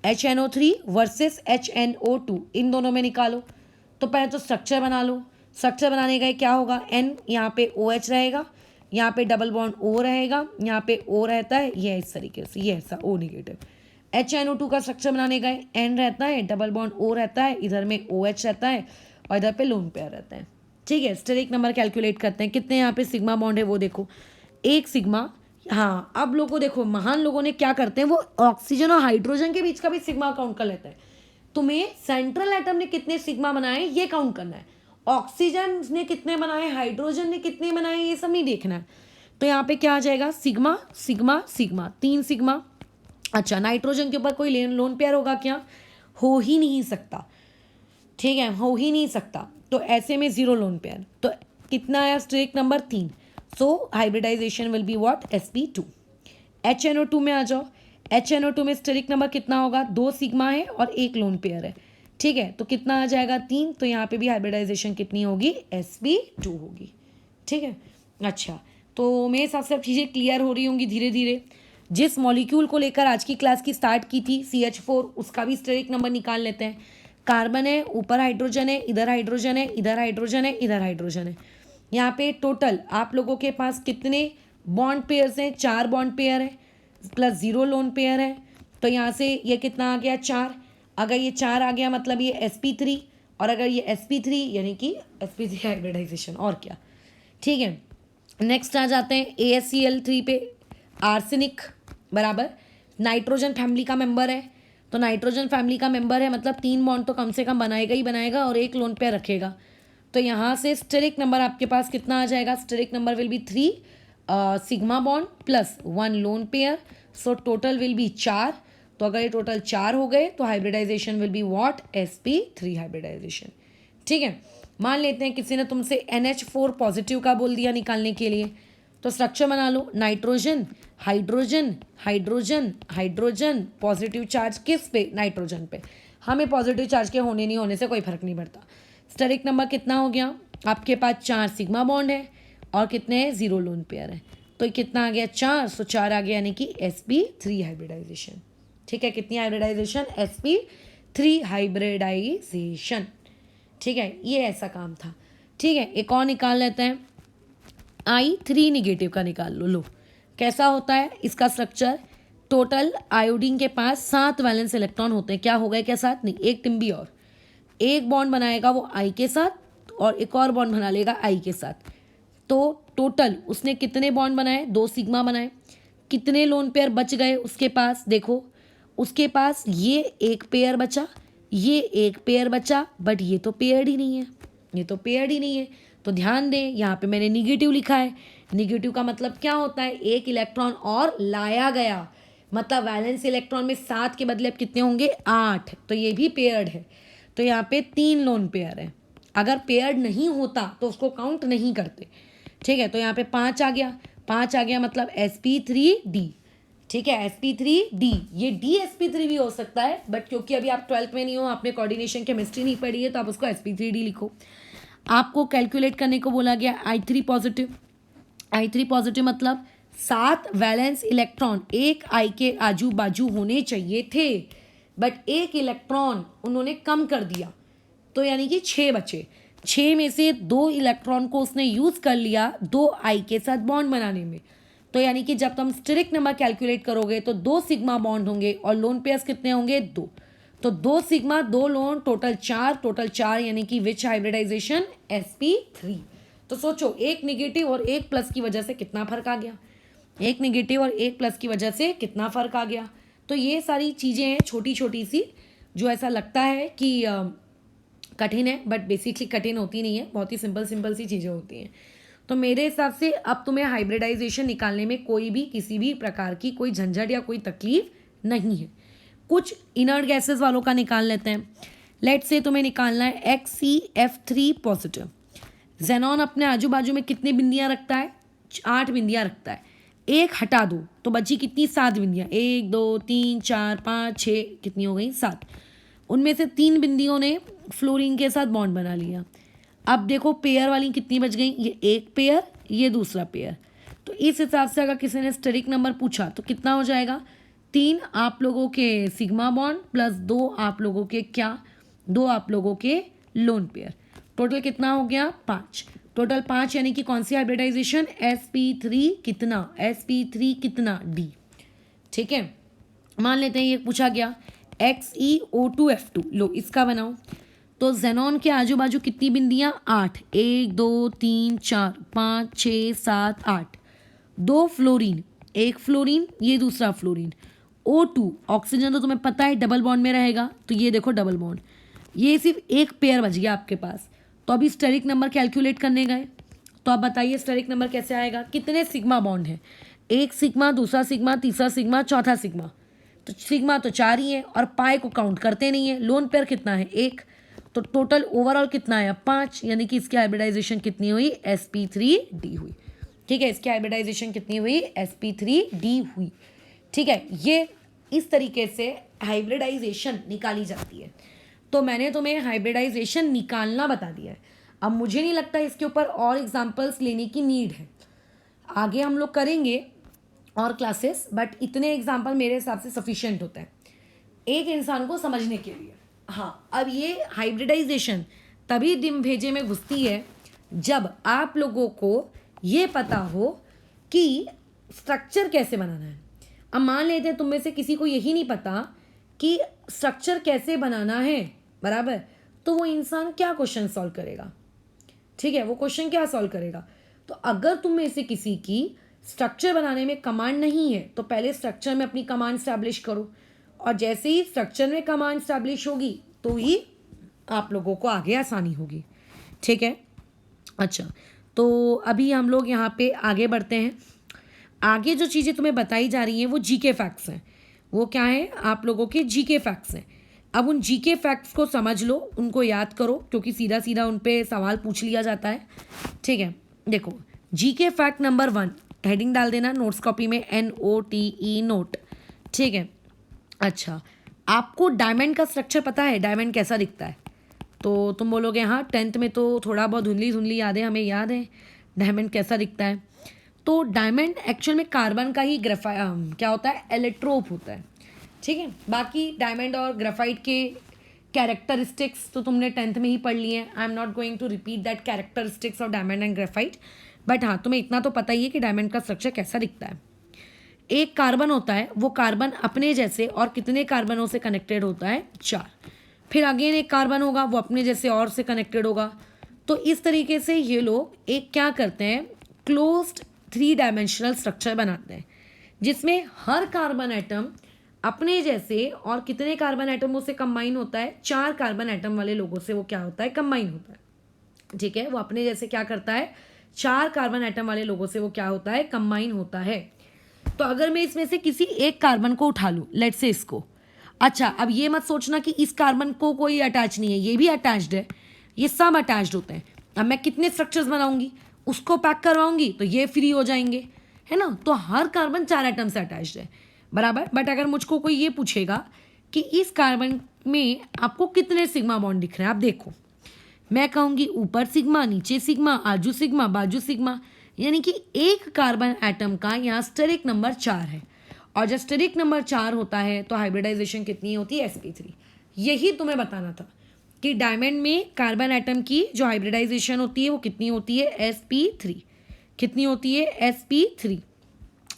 HNO3 वर्सेस HNO2 इन दोनों में निकालो। तो पहले तो स्ट्रक्चर बना लो। स्ट्रक्चर बनाने का क्या होगा? N यहाँ पे OH रहेगा, यहाँ पे डबल बॉन्ड O रहेगा, यहाँ पे O रहता है, ये इस तरीके से, ये ऐसा O नेगेटिव। HNO2 का स्ट्रक्चर बनाने का N रहता है, डबल बॉन्ड O रहता है, इधर में OH रहता है और इधर पे लोन पेयर रहता है। ठीक है, स्टेरिक नंबर कैलकुलेट करते हैं। कितने यहाँ पे सिग्मा बॉन्ड है वो देखो, 1 सिग्मा। हाँ, अब लोगों देखो महान लोगों ने क्या करते हैं, वो ऑक्सीजन और हाइड्रोजन के बीच का भी सिग्मा काउंट कर लेते हैं। तुम्हें सेंट्रल एटम ने कितने सिग्मा बनाए ये काउंट करना है, ऑक्सीजन ने कितने बनाए, हाइड्रोजन ने कितने बनाए ये सब नहीं देखना है। तो यहाँ पे क्या आ जाएगा? Sigma sigma sigma, 3 sigma. अच्छा, नाइट्रोजन के ऊपर कोई लोन पेयर होगा क्या? हो ही नहीं सकता। ठीक है, हो ही नहीं सकता। तो ऐसे में 0 लोन पेयर। तो कितना आया? Steric number 3। So hybridization will be what? sp2। HNO2 में आ जाओ। HNO2 में स्टेरिक नंबर कितना होगा? 2 सिग्मा है और 1 लोन पेयर है। ठीक है, तो कितना आ जाएगा? 3। तो यहाँ पे भी हाइब्रिडाइजेशन कितनी होगी? sp2 होगी। ठीक है, अच्छा, तो मेरे हिसाब से अब चीज़ें क्लियर हो रही होंगी धीरे धीरे। जिस मॉलिक्यूल को लेकर आज की क्लास की स्टार्ट की थी CH4, उसका भी स्टेरिक नंबर निकाल लेते हैं। कार्बन है, ऊपर हाइड्रोजन है, इधर हाइड्रोजन है, इधर हाइड्रोजन है, इधर हाइड्रोजन है। यहाँ पे टोटल आप लोगों के पास कितने बॉन्ड पेयर्स हैं? 4 बॉन्ड पेयर है प्लस 0 लोन पेयर है। तो यहाँ से ये कितना आ गया? 4। अगर ये 4 आ गया मतलब ये sp3, और अगर ये sp3 यानी कि sp3 हाइब्रिडाइजेशन और क्या। ठीक है, नेक्स्ट आ जाते हैं ASCl3 पे। आर्सेनिक बराबर नाइट्रोजन फैमिली का मेंबर है, तो नाइट्रोजन फैमिली का मेंबर है मतलब 3 बॉन्ड तो कम से कम बनाएगा ही बनाएगा और 1 लोन पेयर रखेगा। तो यहाँ से स्टेरिक नंबर आपके पास कितना आ जाएगा? Steric number will be 3 sigma bond plus 1 lone pair, so total will be 4। तो अगर ये टोटल 4 हो गए तो hybridization will be what? sp3 hybridization. ठीक है, मान लेते हैं किसी ने तुमसे NH4 पॉजिटिव का बोल दिया निकालने के लिए, तो स्ट्रक्चर बना लो। Nitrogen, hydrogen, hydrogen, hydrogen, positive charge किस पे? नाइट्रोजन पे। हमें पॉजिटिव चार्ज के होने नहीं होने से कोई फर्क नहीं पड़ता। स्टेरिक नंबर कितना हो गया आपके पास? 4 सिग्मा बॉन्ड है और कितने हैं? 0 लोन पेयर है। तो कितना आ गया? 4। सो 4 आ गया यानी कि sp3 हाइब्रिडाइजेशन। ठीक है, कितनी हाइब्रिडाइजेशन? sp3 hybridization. ठीक है, ये ऐसा काम था। ठीक है, एक और निकाल लेते हैं। I3 निगेटिव का निकाल लो। लो कैसा होता है इसका स्ट्रक्चर? टोटल आयोडीन के पास 7 वैलेंस इलेक्ट्रॉन होते हैं। क्या हो गए? क्या 7 नहीं, एक टिम्बी और एक बॉन्ड बनाएगा वो I के साथ और एक और बॉन्ड बना लेगा I के साथ। तो टोटल उसने कितने बॉन्ड बनाए? 2 सिग्मा बनाए। कितने लोन पेयर बच गए उसके पास? देखो उसके पास ये एक पेयर बचा, ये एक पेयर बचा, बट ये तो पेयर्ड ही नहीं है, ये तो पेयर्ड ही नहीं है। तो ध्यान दें यहाँ पे मैंने निगेटिव लिखा है। निगेटिव का मतलब क्या होता है? एक इलेक्ट्रॉन और लाया गया, मतलब वैलेंस इलेक्ट्रॉन में 7 के बदले अब कितने होंगे? 8। तो ये भी पेयर्ड है। तो यहाँ पे 3 लोन पेयर है। अगर पेयर्ड नहीं होता तो उसको काउंट नहीं करते। ठीक है, तो यहाँ पे 5 आ गया। 5 आ गया मतलब sp3d। ठीक है, sp3d, ये dsp3 भी हो सकता है, बट क्योंकि अभी आप 12th में नहीं हो, आपने कोऑर्डिनेशन केमिस्ट्री नहीं पढ़ी है, तो आप उसको sp3d लिखो। आपको कैलकुलेट करने को बोला गया I3 पॉजिटिव। I3 पॉजिटिव मतलब 7 वैलेंस इलेक्ट्रॉन एक आई के आजू बाजू होने चाहिए थे, बट एक इलेक्ट्रॉन उन्होंने कम कर दिया, तो यानी कि 6 बचे। 6 में से 2 इलेक्ट्रॉन को उसने यूज़ कर लिया 2 आई के साथ बॉन्ड बनाने में, तो यानी कि जब तुम स्टेरिक नंबर कैलकुलेट करोगे तो 2 सिग्मा बॉन्ड होंगे और लोन पेयर्स कितने होंगे 2, तो 2 सिग्मा 2 लोन टोटल 4 यानी कि विच हाइब्रिडाइजेशन sp3। तो सोचो एक निगेटिव और एक प्लस की वजह से कितना फर्क आ गया, एक निगेटिव और एक प्लस की वजह से कितना फर्क आ गया। तो ये सारी चीज़ें हैं छोटी छोटी सी, जो ऐसा लगता है कि कठिन है, बट बेसिकली कठिन होती नहीं है, बहुत ही सिंपल सिंपल सी चीज़ें होती हैं। तो मेरे हिसाब से अब तुम्हें हाइब्रिडाइजेशन निकालने में कोई भी किसी भी प्रकार की कोई झंझट या कोई तकलीफ नहीं है। कुछ इनर्ट गैसेस वालों का निकाल लेते हैं। लेट से तुम्हें निकालना है XeF3 पॉजिटिव। जेनॉन अपने आजू बाजू में कितनी बिंदियां रखता है, 8 बिंदियां रखता है। एक हटा दो तो बची कितनी, 7 बिंदियां, 1 2 3 4 5 6, कितनी हो गई 7। उनमें से 3 बिंदियों ने फ्लोरीन के साथ बॉन्ड बना लिया। अब देखो पेयर वाली कितनी बच गई, ये एक पेयर, ये दूसरा पेयर। तो इस हिसाब से अगर किसी ने स्टेरिक नंबर पूछा तो कितना हो जाएगा, 3 आप लोगों के सिग्मा बॉन्ड प्लस 2 आप लोगों के क्या, 2 आप लोगों के लोन पेयर, टोटल कितना हो गया 5। टोटल 5 यानी कि कौन सी हाइब्रिडाइजेशन, sp3 कितना, sp3 कितना d। ठीक है, मान लेते हैं ये पूछा गया XeO2F2, लो इसका बनाओ। तो जेनॉन के आजू बाजू कितनी बिंदियां, 8, 1 2 3 4 5 6 7 8। 2 फ्लोरीन, एक फ्लोरीन ये दूसरा फ्लोरीन। O2 ऑक्सीजन तो तुम्हें पता है डबल बॉन्ड में रहेगा, तो ये देखो डबल बॉन्ड, ये सिर्फ एक पेयर बच गया आपके पास। तो अभी स्टेरिक नंबर कैलकुलेट करने गए, तो आप बताइए स्टेरिक नंबर कैसे आएगा, कितने सिग्मा बॉन्ड है, एक सिग्मा, दूसरा सिग्मा, तीसरा सिग्मा, चौथा सिग्मा। तो सिग्मा तो 4 ही है और पाई को काउंट करते नहीं है। लोन पेयर कितना है 1, तो टोटल ओवरऑल कितना है 5, यानी कि इसकी हाइब्रिडाइजेशन कितनी हुई sp3d हुई। ठीक है, इसकी हाइब्रिडाइजेशन कितनी हुई sp3d हुई। ठीक है, ये इस तरीके से हाइब्रिडाइजेशन निकाली जाती है। तो मैंने तुम्हें हाइब्रिडाइजेशन निकालना बता दिया है। अब मुझे नहीं लगता इसके ऊपर और एग्जाम्पल्स लेने की नीड है, आगे हम लोग करेंगे और क्लासेस, बट इतने एग्जाम्पल मेरे हिसाब से सफिशिएंट होते हैं एक इंसान को समझने के लिए। हाँ, अब ये हाइब्रिडाइजेशन तभी डिम भेजे में घुसती है जब आप लोगों को ये पता हो कि स्ट्रक्चर कैसे बनाना है। अब मान लेते हैं तुम में से किसी को यही नहीं पता कि स्ट्रक्चर कैसे बनाना है, बराबर, तो वो इंसान क्या क्वेश्चन सॉल्व करेगा। ठीक है, वो क्वेश्चन क्या सॉल्व करेगा। तो अगर तुम में से किसी की स्ट्रक्चर बनाने में कमांड नहीं है तो पहले स्ट्रक्चर में अपनी कमांड स्टैब्लिश करो, और जैसे ही स्ट्रक्चर में कमांड स्टैब्लिश होगी तो ही आप लोगों को आगे आसानी होगी। ठीक है, अच्छा, तो अभी हम लोग यहाँ पे आगे बढ़ते हैं। आगे जो चीज़ें तुम्हें बताई जा रही हैं वो जीके फैक्ट्स हैं। वो क्या है, आप लोगों के जीके फैक्ट्स हैं। अब उन जीके फैक्ट्स को समझ लो, उनको याद करो, क्योंकि सीधा सीधा उन पे सवाल पूछ लिया जाता है। ठीक है, देखो जीके फैक्ट नंबर 1, हेडिंग डाल देना नोट्स कॉपी में NOTE नोट। ठीक है, अच्छा, आपको डायमंड का स्ट्रक्चर पता है, डायमंड कैसा दिखता है, तो तुम बोलोगे हाँ 10th में तो थोड़ा बहुत धुंधली धुंधली याद है, हमें याद है डायमंड कैसा दिखता है। तो डायमंड एक्चुअल में कार्बन का ही क्या होता है, एलेक्ट्रोप होता है। ठीक है, बाकी डायमंड और ग्रेफाइट के कैरेक्टरिस्टिक्स तो तुमने 10th में ही पढ़ लिए हैं। I am not going to repeat that characteristics of diamond and graphite, but हाँ तुम्हें इतना तो पता ही है कि डायमंड का स्ट्रक्चर कैसा दिखता है। एक कार्बन होता है, वो कार्बन अपने जैसे और कितने कार्बनों से कनेक्टेड होता है, 4। फिर अगेन एक कार्बन होगा, वो अपने जैसे और से कनेक्टेड होगा। तो इस तरीके से ये लोग एक क्या करते हैं, क्लोज्ड 3 डायमेंशनल स्ट्रक्चर बनाते हैं, जिसमें हर कार्बन एटम अपने जैसे और कितने कार्बन एटमों से कंबाइन होता है, 4 कार्बन एटम वाले लोगों से वो क्या होता है, कंबाइन होता है। ठीक है, वो अपने जैसे क्या करता है, 4 कार्बन एटम वाले लोगों से वो क्या होता है, कंबाइन होता है। तो अगर मैं इसमें से किसी एक कार्बन को उठा लूँ, लेट्स से इसको, अच्छा अब ये मत सोचना कि इस कार्बन को कोई अटैच नहीं है, ये भी अटैच्ड है, ये सब अटैच्ड होते हैं। अब मैं कितने स्ट्रक्चर्स बनाऊंगी, उसको पैक करवाऊंगी तो ये फ्री हो जाएंगे, है ना। तो हर कार्बन 4 एटम से अटैच्ड है, बराबर। बट अगर मुझको कोई ये पूछेगा कि इस कार्बन में आपको कितने सिग्मा बॉन्ड दिख रहे हैं, आप देखो, मैं कहूँगी ऊपर सिग्मा, नीचे सिग्मा, आजू सिग्मा, बाजू सिग्मा, यानी कि एक कार्बन एटम का यहाँ स्टेरिक नंबर 4 है, और जब स्टेरिक नंबर 4 होता है तो हाइब्रिडाइजेशन कितनी होती है, sp3। यही तुम्हें बताना था कि डायमंड में कार्बन एटम की जो हाइब्रिडाइजेशन होती है वो कितनी होती है, sp3। कितनी होती है, sp3।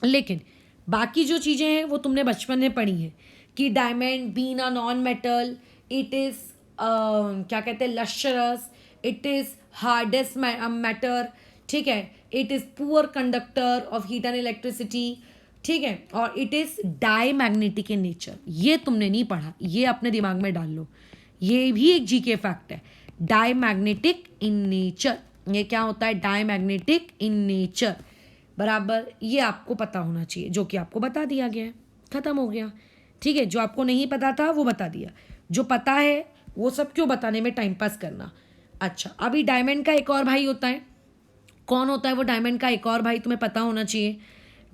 लेकिन बाकी जो चीज़ें हैं वो तुमने बचपन में पढ़ी हैं कि diamond been a non metal, it is क्या कहते हैं, lustrous, it is hardest matter, ठीक है, it is poor conductor of heat and electricity, ठीक है, और it is diamagnetic in nature. ये तुमने नहीं पढ़ा, ये अपने दिमाग में डाल लो, ये भी एक जीके फैक्ट है। डाई मैग्नेटिक इन नेचर, ये क्या होता है, डाई मैग्नेटिक इन नेचर, बराबर, ये आपको पता होना चाहिए, जो कि आपको बता दिया गया है, ख़त्म हो गया। ठीक है, जो आपको नहीं पता था वो बता दिया, जो पता है वो सब क्यों बताने में टाइम पास करना। अच्छा, अभी डायमंड का एक और भाई होता है, कौन होता है वो डायमंड का एक और भाई, तुम्हें पता होना चाहिए।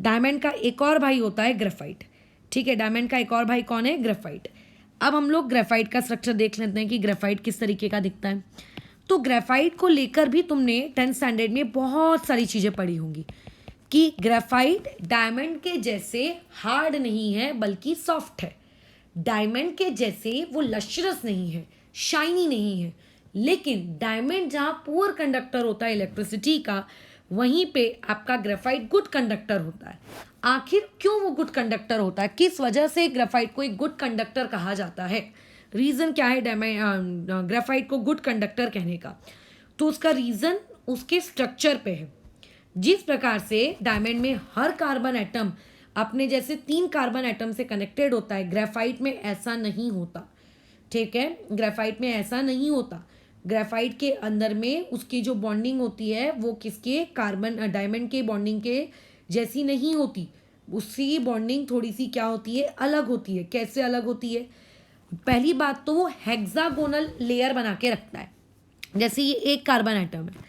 डायमंड का एक और भाई होता है ग्रेफाइट। ठीक है, डायमंड का एक और भाई कौन है, ग्रेफाइट। अब हम लोग ग्रेफाइट का स्ट्रक्चर देख लेते हैं कि ग्रेफाइट किस तरीके का दिखता है। तो ग्रेफाइट को लेकर भी तुमने 10th स्टैंडर्ड में बहुत सारी चीज़ें पढ़ी होंगी कि ग्रेफाइट डायमंड के जैसे हार्ड नहीं है बल्कि सॉफ्ट है। डायमंड के जैसे वो लश्चरस नहीं है, शाइनी नहीं है, लेकिन डायमंड जहाँ पुअर कंडक्टर होता है इलेक्ट्रिसिटी का, वहीं पे आपका ग्रेफाइट गुड कंडक्टर होता है। आखिर क्यों वो गुड कंडक्टर होता है, किस वजह से ग्रेफाइट को एक गुड कंडक्टर कहा जाता है, रीज़न क्या है ग्रेफाइट को गुड कंडक्टर कहने का? तो उसका रीज़न उसके स्ट्रक्चर पे है। जिस प्रकार से डायमंड में हर कार्बन एटम अपने जैसे 3 कार्बन एटम से कनेक्टेड होता है, ग्रेफाइट में ऐसा नहीं होता। ठीक है, ग्रेफाइट में ऐसा नहीं होता। ग्रेफाइट के अंदर में उसकी जो बॉन्डिंग होती है वो किसके, कार्बन डायमंड के बॉन्डिंग के जैसी नहीं होती, उसकी बॉन्डिंग थोड़ी सी क्या होती है, अलग होती है। कैसे अलग होती है? पहली बात तो वो हेक्सागोनल लेयर बना के रखता है। जैसे ये एक कार्बन एटम है,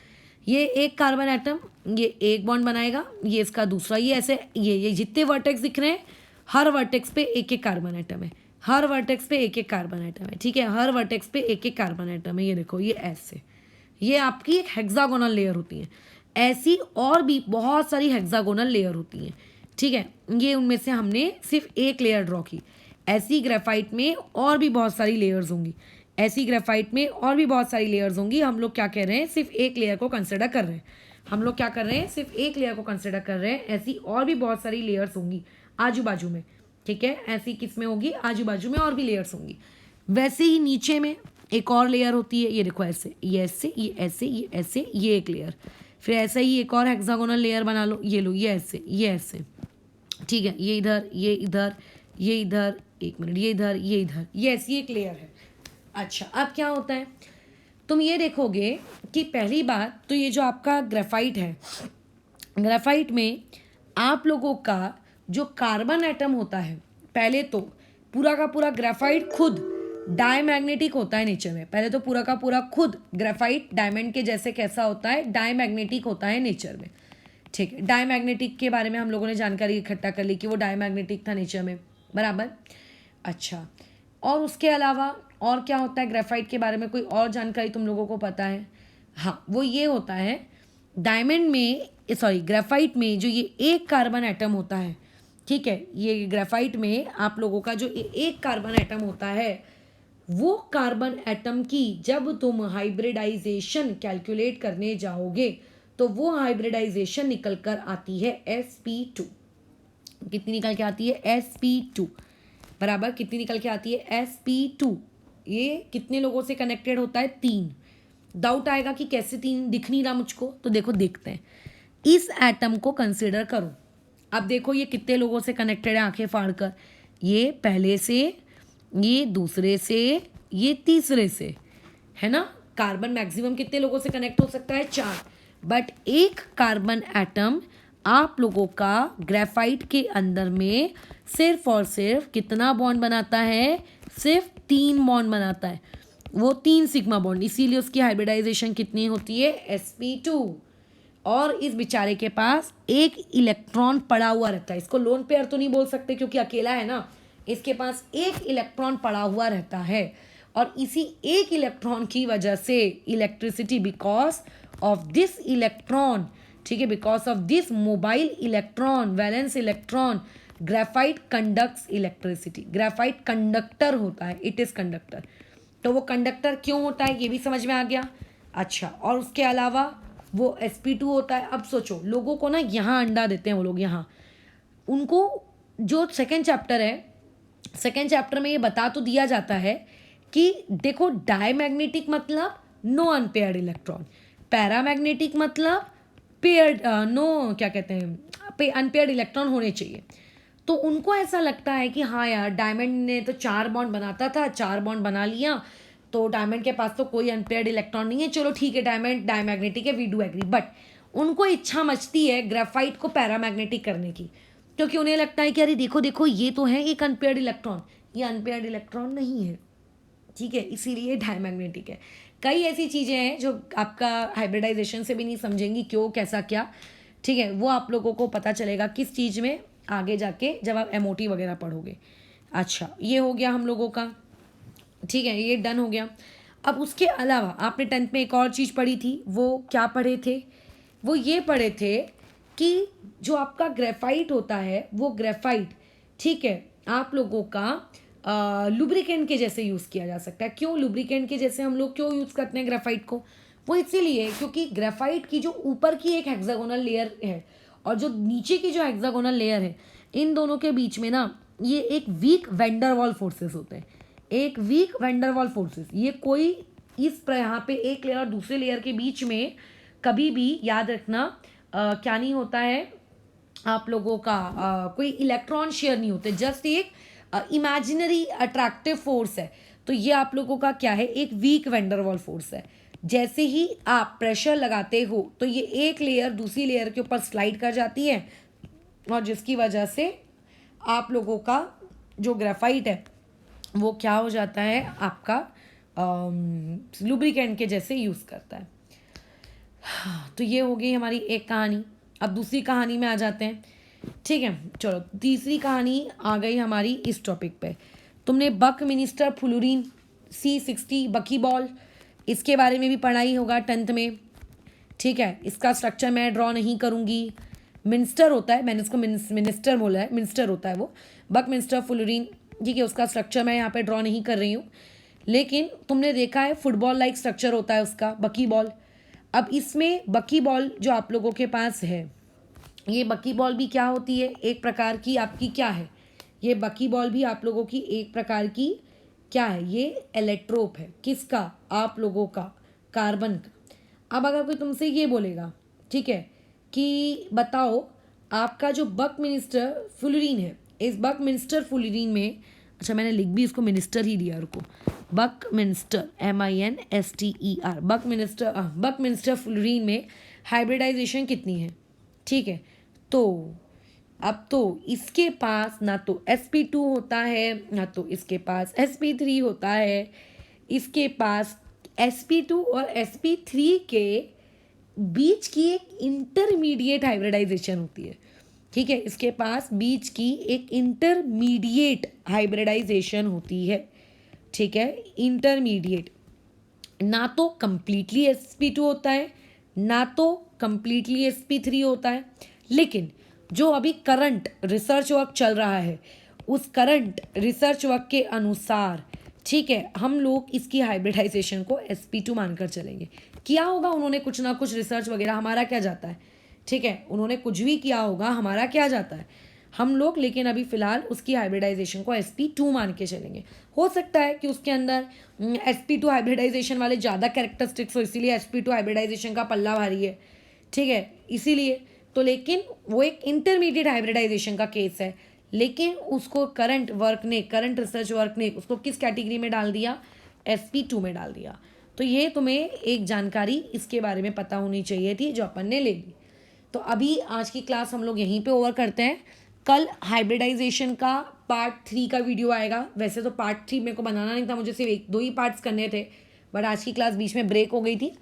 ये एक कार्बन एटम, ये एक बॉन्ड बनाएगा, ये इसका दूसरा, ये ऐसे ये जितने वर्टेक्स दिख रहे हैं, हर वर्टेक्स पे एक एक कार्बन एटम है, हर वर्टेक्स पे एक एक कार्बन एटम है। ठीक है, हर वर्टेक्स पे एक एक कार्बन एटम है। ये देखो, ये ऐसे, ये आपकी एक हेक्सागोनल लेयर होती है। ऐसी और भी बहुत सारी हेक्सागोनल लेयर होती हैं। ठीक है, ये उनमें से हमने सिर्फ एक लेयर ड्रॉ की। ऐसी ग्रेफाइट में और भी बहुत सारी लेयर्स होंगी, ऐसी ग्रेफाइट में और भी बहुत सारी लेयर्स होंगी। हम लोग क्या कह रहे हैं, सिर्फ एक लेयर को कंसिडर कर रहे हैं। हम लोग क्या कर रहे हैं, सिर्फ एक लेयर को कंसिडर कर रहे हैं। ऐसी और भी बहुत सारी लेयर्स होंगी आजू बाजू में। ठीक है, ऐसी किस में होगी, आजू बाजू में और भी लेयर्स होंगी। वैसे ही नीचे में एक और लेयर होती है, ये देखो ऐसे, ये ऐसे, ये ऐसे, ये ऐसे, ये एक लेयर। फिर ऐसे ही एक और हेक्सागोनल लेयर बना लो, ये लो, ये ऐसे, ये ऐसे। ठीक है, ये इधर, ये इधर, ये इधर, एक मिनट, ये इधर, ये इधर, ये ऐसी एक लेयर है। अच्छा, अब क्या होता है, तुम ये देखोगे कि पहली बात तो ये जो आपका ग्रेफाइट है, ग्रेफाइट में आप लोगों का जो कार्बन एटम होता है, पहले तो पूरा का पूरा ग्रेफाइट खुद डायमैग्नेटिक होता है नेचर में। पहले तो पूरा का पूरा खुद ग्रेफाइट डायमंड के जैसे कैसा होता है, डायमैग्नेटिक होता है नेचर में। ठीक है, डायमैग्नेटिक के बारे में हम लोगों ने जानकारी इकट्ठा कर ली कि वो डायमैग्नेटिक था नेचर में, बराबर। अच्छा, और उसके अलावा और क्या होता है, ग्रेफाइट के बारे में कोई और जानकारी तुम लोगों को पता है? हाँ, वो ये होता है, डायमंड में, सॉरी, ग्रेफाइट में जो ये एक कार्बन एटम होता है, ठीक है, ये ग्रेफाइट में आप लोगों का जो एक कार्बन एटम होता है, वो कार्बन एटम की जब तुम हाइब्रिडाइजेशन कैलकुलेट करने जाओगे तो वो हाइब्रिडाइजेशन निकल कर आती है sp2। कितनी निकल के आती है, sp2, बराबर। कितनी निकल के आती है, sp2। ये कितने लोगों से कनेक्टेड होता है, 3। डाउट आएगा कि कैसे 3 दिख नहीं रहा मुझको, तो देखो देखते हैं। इस एटम को कंसिडर करो। अब देखो ये कितने लोगों से कनेक्टेड है, आंखें फाड़ कर। ये पहले से, ये दूसरे से, ये तीसरे से, है ना। कार्बन मैक्सिमम कितने लोगों से कनेक्ट हो सकता है, 4। बट एक कार्बन एटम आप लोगों का ग्रेफाइट के अंदर में सिर्फ और सिर्फ कितना बॉन्ड बनाता है, सिर्फ 3 बॉन्ड बनाता है, वो 3 सिग्मा बॉन्ड। इसीलिए उसकी हाइब्रिडाइजेशन कितनी होती है, sp2। और इस बेचारे के पास एक इलेक्ट्रॉन पड़ा हुआ रहता है। इसको लोन पेयर तो नहीं बोल सकते क्योंकि अकेला है ना, इसके पास एक इलेक्ट्रॉन पड़ा हुआ रहता है। और इसी एक इलेक्ट्रॉन की वजह से electricity, because of this electron, ठीक है, because of this mobile electron, valence electron, graphite conducts electricity. Graphite conductor होता है, इट इज कंडक्टर। तो वो कंडक्टर क्यों होता है ये भी समझ में आ गया। अच्छा, और उसके अलावा वो sp2 होता है। अब सोचो, लोगों को ना यहाँ अंडा देते हैं वो लोग, यहाँ उनको जो सेकेंड चैप्टर है, सेकेंड चैप्टर में ये बता तो दिया जाता है कि देखो डायमैग्नेटिक मतलब नो अनपेयर्ड इलेक्ट्रॉन, पैरामैग्नेटिक मतलब पेयर्ड, नो क्या कहते हैं, अनपेयर्ड इलेक्ट्रॉन होने चाहिए। तो उनको ऐसा लगता है कि हाँ यार, डायमंड ने तो 4 बॉन्ड बनाता था, 4 बॉन्ड बना लिया, तो डायमंड के पास तो कोई अनपेयर्ड इलेक्ट्रॉन नहीं है, चलो ठीक है डायमंड डायमैग्नेटिक है, वी डू एग्री। बट उनको इच्छा मचती है ग्रेफाइट को पैरामैग्नेटिक करने की, क्योंकि उन्हें लगता है कि अरे देखो देखो ये तो है एक अनपेयर्ड इलेक्ट्रॉन, ये अनपेयर्ड इलेक्ट्रॉन नहीं है, ठीक है, इसीलिए डायमैग्नेटिक है। कई ऐसी चीज़ें हैं जो आपका हाइब्रिडाइजेशन से भी नहीं समझेंगी, क्यों कैसा क्या, ठीक है, वो आप लोगों को पता चलेगा किस चीज़ में आगे जाके जब आप एमओटी वगैरह पढ़ोगे। अच्छा, ये हो गया हम लोगों का, ठीक है, ये डन हो गया। अब उसके अलावा आपने 10th में एक और चीज़ पढ़ी थी, वो क्या पढ़े थे, वो ये पढ़े थे कि जो आपका ग्रेफाइट होता है वो ग्रेफाइट, ठीक है, आप लोगों का लुब्रिकेंट के जैसे यूज़ किया जा सकता है। क्यों लुब्रिकेंट के जैसे हम लोग क्यों यूज़ करते हैं ग्रेफाइट को, वो इसीलिए क्योंकि ग्रेफाइट की जो ऊपर की एक हेक्सागोनल लेयर है और जो नीचे की जो हेक्सागोनल लेयर है, इन दोनों के बीच में ना ये एक वीक वैंडरवाल फोर्सेस होते हैं, एक वीक वैंडरवाल फोर्सेस। ये कोई इस यहाँ पे एक लेयर और दूसरे लेयर के बीच में कभी भी याद रखना क्या नहीं होता है आप लोगों का, कोई इलेक्ट्रॉन शेयर नहीं होते, जस्ट एक इमेजिनरी अट्रैक्टिव फोर्स है। तो ये आप लोगों का क्या है, एक वीक वैंडरवाल फोर्स है। जैसे ही आप प्रेशर लगाते हो तो ये एक लेयर दूसरी लेयर के ऊपर स्लाइड कर जाती है, और जिसकी वजह से आप लोगों का जो ग्रेफाइट है वो क्या हो जाता है, आपका लुब्रिकेंट के जैसे यूज़ करता है। तो ये हो गई हमारी एक कहानी। अब दूसरी कहानी में आ जाते हैं, ठीक है, चलो तीसरी कहानी आ गई हमारी इस टॉपिक पे। तुमने बकमिनिस्टर फ्लोरीन C60 बकी बॉल, इसके बारे में भी पढ़ाई होगा 10th में, ठीक है। इसका स्ट्रक्चर मैं ड्रॉ नहीं करूँगी, मिनिस्टर होता है, मैंने इसको मिनिस्टर बोला है, मिनिस्टर होता है वो, बकमिनिस्टर फ्लोरीन, ठीक है। उसका स्ट्रक्चर मैं यहाँ पे ड्रॉ नहीं कर रही हूँ, लेकिन तुमने देखा है फुटबॉल लाइक स्ट्रक्चर होता है उसका, बकी बॉल। अब इसमें बकी बॉल जो आप लोगों के पास है, ये बकी बॉल भी क्या होती है, एक प्रकार की आपकी क्या है, ये बकी बॉल भी आप लोगों की एक प्रकार की क्या है, ये एलेक्ट्रोप है, किसका, आप लोगों का कार्बन का। अब अगर कोई तुमसे ये बोलेगा, ठीक है, कि बताओ आपका जो बकमिनिस्टर फ्लोरीन है, इस बकमिनिस्टर फ्लोरीन में, अच्छा मैंने लिख भी इसको मिनिस्टर ही दिया, रुको, बकमिनिस्टर MINSTER, बकमिनिस्टर फ्लोरीन में हाइब्रिडाइजेशन कितनी है, ठीक है। तो अब तो इसके पास ना तो sp2 होता है, ना तो इसके पास sp3 होता है, इसके पास sp2 और sp3 के बीच की एक इंटरमीडिएट हाइब्रिडाइजेशन होती है, ठीक है। इसके पास बीच की एक इंटरमीडिएट हाइब्रिडाइजेशन होती है, ठीक है, इंटरमीडिएट। ना तो कंप्लीटली sp2 होता है, ना तो कंप्लीटली sp3 होता है, लेकिन जो अभी करंट रिसर्च वर्क चल रहा है, उस करंट रिसर्च वर्क के अनुसार, ठीक है, हम लोग इसकी हाइब्रिडाइजेशन को sp2 मानकर चलेंगे। किया होगा उन्होंने कुछ ना कुछ रिसर्च वगैरह, हमारा क्या जाता है, ठीक है, उन्होंने कुछ भी किया होगा, हमारा क्या जाता है हम लोग, लेकिन अभी फिलहाल उसकी हाइब्रिडाइजेशन को sp2 मान के चलेंगे। हो सकता है कि उसके अंदर sp2 हाइब्रिडाइजेशन वाले ज़्यादा कैरेक्टरिस्टिक्स हो, इसीलिए sp2 हाइब्रिडाइजेशन का पल्ला भारी है, ठीक है, इसीलिए तो, लेकिन वो एक इंटरमीडिएट हाइब्रिडाइजेशन का केस है, लेकिन उसको करंट रिसर्च वर्क ने उसको किस कैटेगरी में डाल दिया, sp2 में डाल दिया। तो ये तुम्हें एक जानकारी इसके बारे में पता होनी चाहिए थी, जो अपन ने ले ली। तो अभी आज की क्लास हम लोग यहीं पे ओवर करते हैं। कल हाइब्रिडाइजेशन का पार्ट 3 का वीडियो आएगा। वैसे तो पार्ट 3 मेरे को बनाना नहीं था, मुझे सिर्फ 1-2 ही पार्ट्स करने थे, बट आज की क्लास बीच में ब्रेक हो गई थी।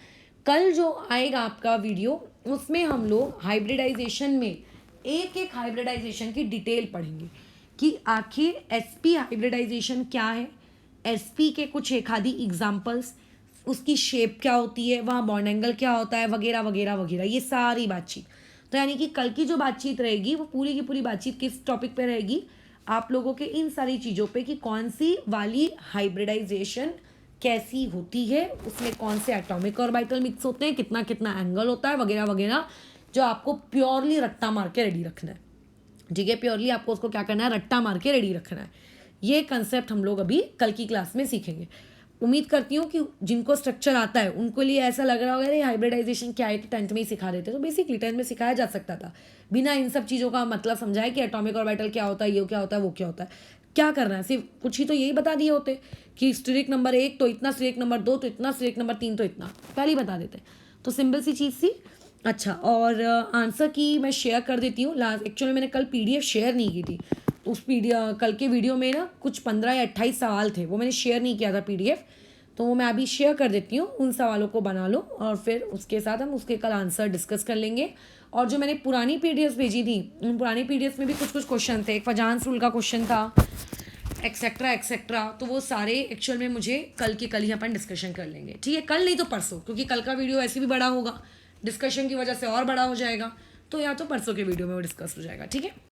कल जो आएगा आपका वीडियो, उसमें हम लोग हाइब्रिडाइजेशन में एक एक हाइब्रिडाइजेशन की डिटेल पढ़ेंगे कि आखिर sp हाइब्रिडाइजेशन क्या है, sp के कुछ एक आधी एग्जाम्पल्स, उसकी शेप क्या होती है, वहाँ बॉन्ड एंगल क्या होता है, वगैरह वगैरह वगैरह, ये सारी बातचीत। तो यानी कि कल की जो बातचीत रहेगी वो पूरी की पूरी बातचीत किस टॉपिक पे रहेगी, आप लोगों के इन सारी चीज़ों पे, कि कौन सी वाली हाइब्रिडाइजेशन कैसी होती है, उसमें कौन से एटॉमिक ऑर्बिटल मिक्स होते हैं, कितना कितना एंगल होता है, वगैरह वगैरह, जो आपको प्योरली रट्टा मार के रेडी रखना है। ठीक है, प्योरली आपको उसको क्या करना है, रट्टा मार के रेडी रखना है। ये कंसेप्ट हम लोग अभी कल की क्लास में सीखेंगे। उम्मीद करती हूँ कि जिनको स्ट्रक्चर आता है उनको लिए ऐसा लग रहा होगा, अरे हाइब्रिडाइजेशन क्या है, तो 10th में ही सिखा देते। तो बेसिकली 10th में सिखाया जा सकता था बिना इन सब चीज़ों का मतलब समझाए कि एटॉमिक ऑर्बिटल क्या होता है, ये क्या होता है, वो क्या होता है, क्या करना है। सिर्फ कुछ ही तो यही बता दिए होते कि स्टेरिक नंबर 1 तो इतना, स्टेरिक नंबर 2 तो इतना, स्टेरिक नंबर 3 तो इतना, पहले ही बता देते। तो सिंपल सी चीज़ थी। अच्छा, और आंसर की मैं शेयर कर देती हूँ। लास्ट एक्चुअली मैंने कल PDF शेयर नहीं की थी, तो उस कल के वीडियो में ना कुछ 15 या 28 सवाल थे, वो मैंने शेयर नहीं किया था PDF, तो वो मैं अभी शेयर कर देती हूँ। उन सवालों को बना लो और फिर उसके साथ हम उसके कल आंसर डिस्कस कर लेंगे। और जो मैंने पुरानी PDFs भेजी थी, उन पुरानी PDFs में भी कुछ कुछ क्वेश्चन थे। एक फजांस रूल का क्वेश्चन था, एक्सेट्रा एक्सेट्रा, तो वो सारे एक्चुअल में मुझे कल के कल ही अपन डिस्कशन कर लेंगे। ठीक है, कल नहीं तो परसों, क्योंकि कल का वीडियो ऐसे भी बड़ा होगा, डिस्कशन की वजह से और बड़ा हो जाएगा, तो या तो परसों के वीडियो में वो डिस्कस हो जाएगा। ठीक है।